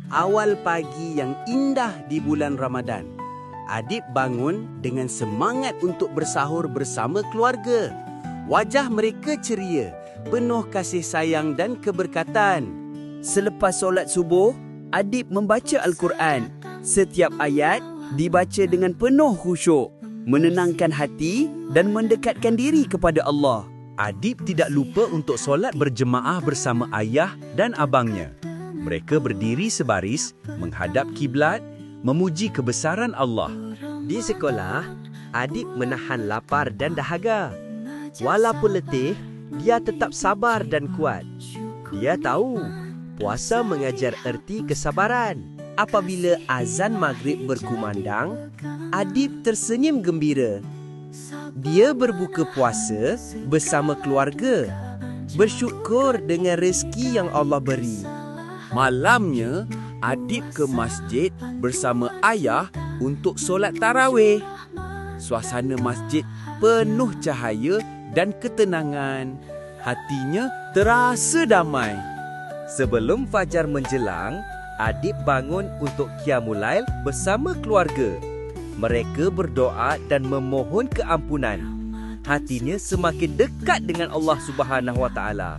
Awal pagi yang indah di bulan Ramadan. Adib bangun dengan semangat untuk bersahur bersama keluarga. Wajah mereka ceria, penuh kasih sayang dan keberkatan. Selepas solat subuh, Adib membaca Al-Quran. Setiap ayat dibaca dengan penuh khusyuk, menenangkan hati dan mendekatkan diri kepada Allah. Adib tidak lupa untuk solat berjemaah bersama ayah dan abangnya. Mereka berdiri sebaris, menghadap kiblat, memuji kebesaran Allah. Di sekolah, Adib menahan lapar dan dahaga. Walaupun letih, dia tetap sabar dan kuat. Dia tahu, puasa mengajar erti kesabaran. Apabila azan maghrib berkumandang, Adib tersenyum gembira. Dia berbuka puasa bersama keluarga, bersyukur dengan rezeki yang Allah beri. Malamnya, Adib ke masjid bersama ayah untuk solat tarawih. Suasana masjid penuh cahaya dan ketenangan. Hatinya terasa damai. Sebelum fajar menjelang, Adib bangun untuk Qiyamul Lail bersama keluarga. Mereka berdoa dan memohon keampunan. Hatinya semakin dekat dengan Allah Subhanahu Wa Taala.